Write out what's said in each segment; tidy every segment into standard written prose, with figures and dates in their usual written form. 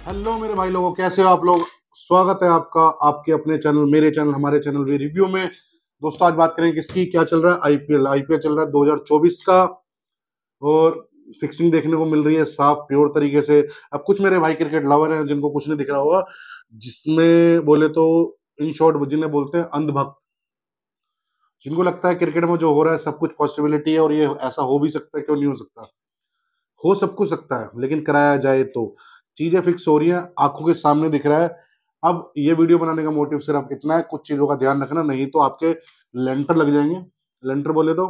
Hello मेरे भाई लोगों, कैसे हो आप लोग। स्वागत है आपका आपके अपने चैनल, मेरे चैनल, हमारे चैनल वे रिव्यू में। दोस्तों आज बात करें किसकी, क्या चल रहा है। आईपीएल चल रहा है 2024 का। और फिक्सिंग देखने को मिल रही है साफ प्योर तरीके से। अब कुछ मेरे भाई क्रिकेट लवर हैं जिनको कुछ नहीं दिख रहा होगा, जिसमें बोले तो इन शॉर्ट जिन्हें बोलते हैं अंधभक्त, जिनको लगता है क्रिकेट में जो हो रहा है सब कुछ पॉसिबिलिटी है और ये ऐसा हो भी सकता है, क्यों नहीं हो सकता। हो सब कुछ सकता है, लेकिन कराया जाए तो चीजें फिक्स हो रही हैं, आंखों के सामने दिख रहा है। अब ये वीडियो बनाने का मोटिव सिर्फ इतना है, कुछ चीजों का ध्यान रखना, नहीं तो आपके लेंटर लग जाएंगे। लेंटर बोले तो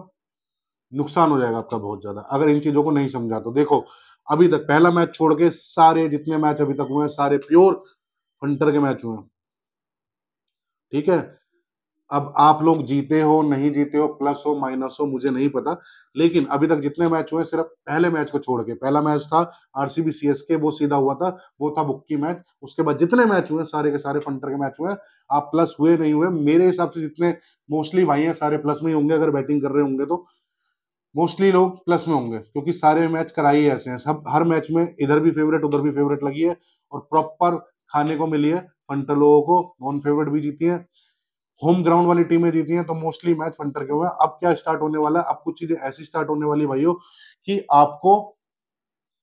नुकसान हो जाएगा आपका बहुत ज्यादा, अगर इन चीजों को नहीं समझा तो। देखो, अभी तक पहला मैच छोड़ के सारे जितने मैच अभी तक हुए हैं सारे प्योर हंटर के मैच हुए हैं। ठीक है। अब आप लोग जीते हो नहीं जीते हो, प्लस हो माइनस हो, मुझे नहीं पता, लेकिन अभी तक जितने मैच हुए सिर्फ पहले मैच को छोड़ के, पहला मैच था आरसीबी सीएसके, वो सीधा हुआ था, वो था बुक्की मैच। उसके बाद जितने मैच हुए सारे के सारे फंटर के मैच हुए। आप प्लस हुए नहीं हुए, मेरे हिसाब से जितने मोस्टली भाई हैं सारे प्लस में ही होंगे, अगर बैटिंग कर रहे होंगे तो मोस्टली लोग प्लस में होंगे, क्योंकि सारे मैच कराई ऐसे हैं, सब हर मैच में इधर भी फेवरेट उधर भी फेवरेट लगी है और प्रॉपर खाने को मिली है। फंटर लोगों को नॉन फेवरेट भी जीती है, होम ग्राउंड वाली टीमें जीती हैं, तो मोस्टली मैच फंटर के हुए हैं। अब क्या स्टार्ट होने वाला है, अब कुछ चीजें ऐसी स्टार्ट होने वाली भाइयों कि आपको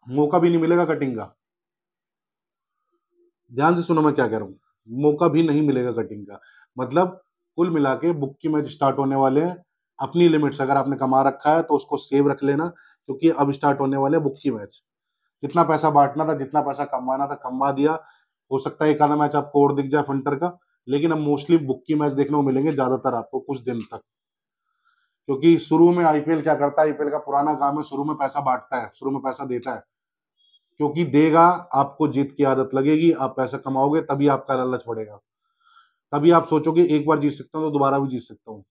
मौका भी नहीं मिलेगा कटिंग का। ध्यान से सुनो मैं क्या कह रहा हूँ, मौका भी नहीं मिलेगा कटिंग का। मतलब कुल मिला के बुक की मैच स्टार्ट होने वाले हैं। अपनी लिमिट्स अगर आपने कमा रखा है तो उसको सेव रख लेना, क्योंकि अब स्टार्ट होने वाले बुक की मैच। जितना पैसा बांटना था, जितना पैसा कमवाना था, कमवा दिया। हो सकता है एक आधा मैच आपको और दिख जाए फंटर का, लेकिन अब मोस्टली बुक की मैच देखने को मिलेंगे ज्यादातर आपको कुछ दिन तक। क्योंकि शुरू में आईपीएल क्या करता है, आईपीएल का पुराना काम है, शुरू में पैसा बांटता है, शुरू में पैसा देता है, क्योंकि देगा। आपको जीत की आदत लगेगी, आप पैसा कमाओगे, तभी आपका लालच बढ़ेगा, तभी आप सोचोगे एक बार जीत सकता हूँ तो दोबारा भी जीत सकता हूँ।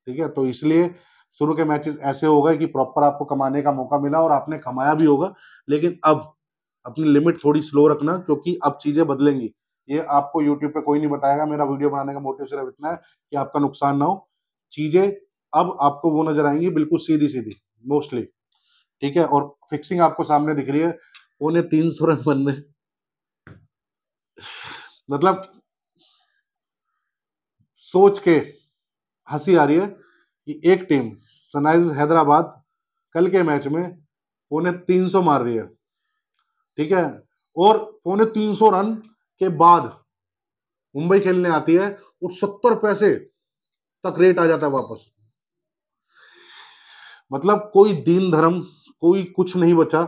ठीक है, तो इसलिए शुरू के मैचेस ऐसे हो गए कि प्रॉपर आपको कमाने का मौका मिला और आपने कमाया भी होगा। लेकिन अब अपनी लिमिट थोड़ी स्लो रखना, क्योंकि अब चीजें बदलेंगी। ये आपको यूट्यूब पे कोई नहीं बताएगा, मेरा वीडियो बनाने का मोटिव सिर्फ इतना है कि आपका नुकसान ना हो। चीजें अब आपको वो नजर आएंगी बिल्कुल सीधी सीधी मोस्टली। ठीक है, और फिक्सिंग आपको सामने दिख रही है। 350 रन बनने, मतलब सोच के हंसी आ रही है कि एक टीम सनराइजर्स हैदराबाद कल के मैच में 350 मार रही है। ठीक है, और 350 रन के बाद मुंबई खेलने आती है और 70 पैसे तक रेट आ जाता है वापस। मतलब कोई दीन धर्म, कोई कुछ नहीं बचा।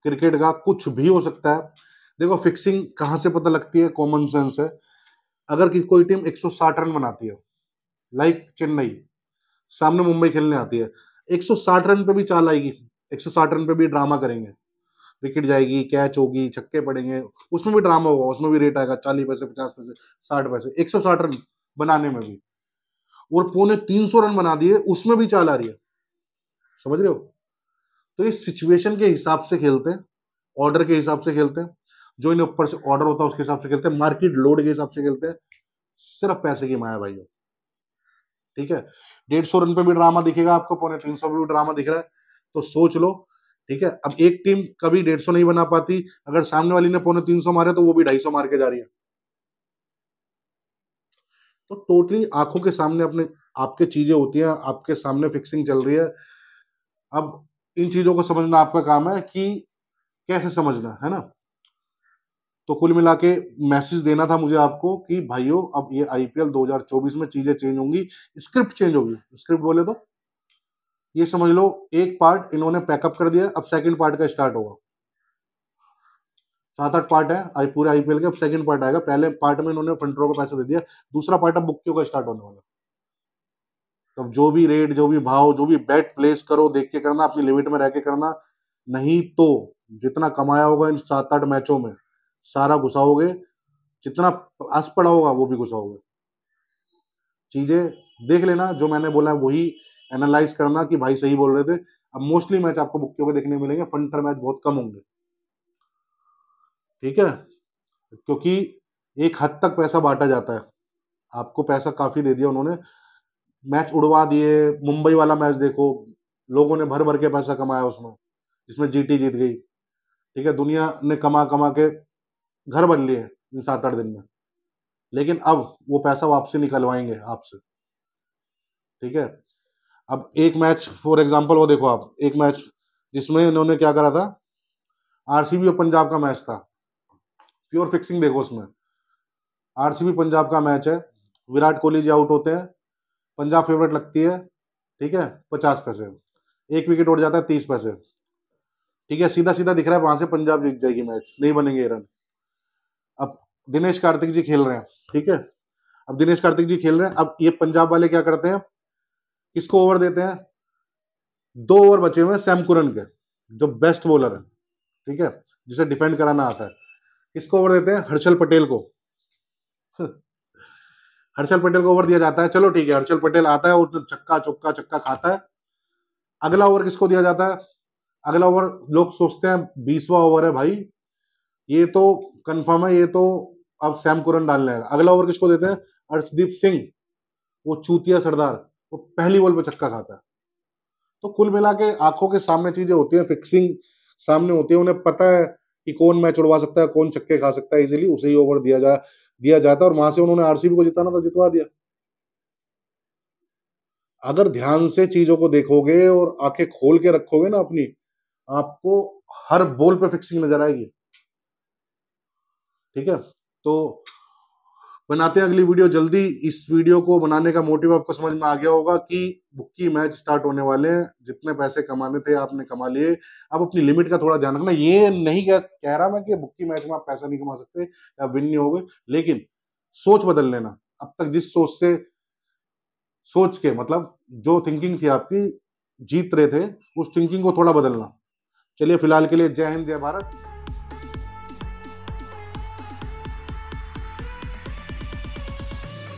क्रिकेट का कुछ भी हो सकता है। देखो, फिक्सिंग कहां से पता लगती है, कॉमन सेंस है। अगर कोई टीम 160 रन बनाती है, लाइक चेन्नई, सामने मुंबई खेलने आती है, 160 रन पे भी चाल आएगी, 160 रन पे भी ड्रामा करेंगे, विकेट जाएगी, कैच होगी, छक्के पड़ेंगे, उसमें भी ड्रामा होगा, उसमें भी रेट आएगा 40 पैसे, 50 पैसे, 60 पैसे, 160 रन बनाने में भी। और 350 रन बना दिए, उसमें भी चाल आ रही है। समझ रहे हो। तो इस सिचुएशन के हिसाब से खेलते हैं, ऑर्डर के हिसाब से खेलते हैं, जो इन्हें ऊपर से ऑर्डर होता है उसके हिसाब से खेलते हैं, मार्केट लोड के हिसाब से खेलते हैं। सिर्फ पैसे की माया भाई। ठीक है, 150 रन पे भी ड्रामा दिखेगा आपको, 350 पे भी ड्रामा दिख रहा है, तो सोच लो। ठीक है, अब एक टीम कभी 150 नहीं बना पाती, अगर सामने वाली ने 350 मारे तो वो भी 250 मार के जा रही है। तो टोटली आंखों के सामने अपने आपके चीजें होती हैं, आपके सामने फिक्सिंग चल रही है। अब इन चीजों को समझना आपका काम है कि कैसे समझना है ना। तो कुल मिला के मैसेज देना था मुझे आपको कि भाइयों, अब ये आईपीएल 2024 में चीजें चेंज होंगी, स्क्रिप्ट चेंज होगी। स्क्रिप्ट बोले तो ये समझ लो, एक पार्ट इन्होंने पैकअप कर दिया, अब सेकंड पार्ट का स्टार्ट होगा। 7-8 पार्ट है आई पूरे आईपीएल के, अब सेकंड पार्ट आएगा। पहले पार्ट में इन्होंने फ्रंटरों को पैसा दे दिया, दूसरा पार्ट अब बुक्कियों का स्टार्ट होने वाला। तब जो भी रेट, जो भी भाव, जो भी बेट प्लेस करो, देख के करना, अपनी लिमिट में रह के करना, नहीं तो जितना कमाया होगा इन 7-8 मैचों में सारा घुसाओगे, जितना आस पड़ा होगा वो भी घुसाओगे। चीजें देख लेना, जो मैंने बोला वही एनालाइज करना कि भाई सही बोल रहे थे। अब मोस्टली मैच आपको बुक्कियों के देखने मिलेंगे, फंटर मैच बहुत कम होंगे। ठीक है, क्योंकि एक हद तक पैसा बांटा जाता है, आपको पैसा काफी दे दिया उन्होंने, मैच उड़वा दिए। मुंबई वाला मैच देखो, लोगों ने भर भर के पैसा कमाया उसमें, जिसमें जीटी जीत गई। ठीक है, दुनिया ने कमा कमा के घर बन लिए इन 7-8 दिन में, लेकिन अब वो पैसा वापसी निकलवाएंगे आपसे, ठीक है। अब एक मैच फॉर एग्जांपल वो देखो आप, एक मैच जिसमें इन्होंने क्या करा था, आरसीबी और पंजाब का मैच था, प्योर फिक्सिंग देखो उसमें। आरसीबी पंजाब का मैच है, विराट कोहली जी आउट होते हैं, पंजाब फेवरेट लगती है, ठीक है, 50 पैसे, एक विकेट उड़ जाता है 30 पैसे, ठीक है, सीधा सीधा दिख रहा है वहां से पंजाब जीत जाएगी मैच, नहीं बनेंगे रन। अब दिनेश कार्तिक जी खेल रहे हैं, ठीक है, अब दिनेश कार्तिक जी खेल रहे हैं, अब ये पंजाब वाले क्या करते हैं, किसको ओवर देते हैं, 2 ओवर बचे हुए हैं सैम कुरन के, जो बेस्ट बॉलर है, ठीक है, जिसे डिफेंड कराना आता है, किसको ओवर देते हैं, हर्षल पटेल को। हर्षल पटेल को ओवर दिया जाता है, चलो ठीक है, हर्षल पटेल आता है और चक्का चौका चक्का खाता है। अगला ओवर किसको दिया जाता है, अगला ओवर लोग सोचते हैं 20वां ओवर है भाई, ये तो कंफर्म है, ये तो अब सैम कुरन डालने आएगा। अगला ओवर किसको देते हैं, अर्शदीप सिंह, वो चूतिया सरदार, वो पहली बॉल पे छक्का खाता है। तो कुल मिला के आंखों के सामने चीजें होती हैं, फिक्सिंग सामने होती है, उन्हें पता है कि कौन मैच उड़वा सकता है, कौन छक्के खा सकता है, इजीली उसे ही ओवर दिया जाता है, और वहां से उन्होंने आरसीबी को जिताना था, जितवा दिया। अगर ध्यान से चीजों को देखोगे और आंखें खोल के रखोगे ना अपनी, आपको हर बॉल पे फिक्सिंग नजर आएगी, ठीक है। तो बनाते हैं अगली वीडियो जल्दी। इस वीडियो को बनाने का मोटिव आपको समझ में आ गया होगा कि बुक्की मैच स्टार्ट होने वाले हैं, जितने पैसे कमाने थे आपने कमा लिए, अब अपनी लिमिट का थोड़ा ध्यान रखना। ये नहीं कह रहा मैं कि बुक्की मैच में आप पैसा नहीं कमा सकते या विन नहीं होगे, लेकिन सोच बदल लेना। अब तक जिस सोच के मतलब जो थिंकिंग थी आपकी, जीत रहे थे, उस थिंकिंग को थोड़ा बदलना। चलिए फिलहाल के लिए जय हिंद जय भारत।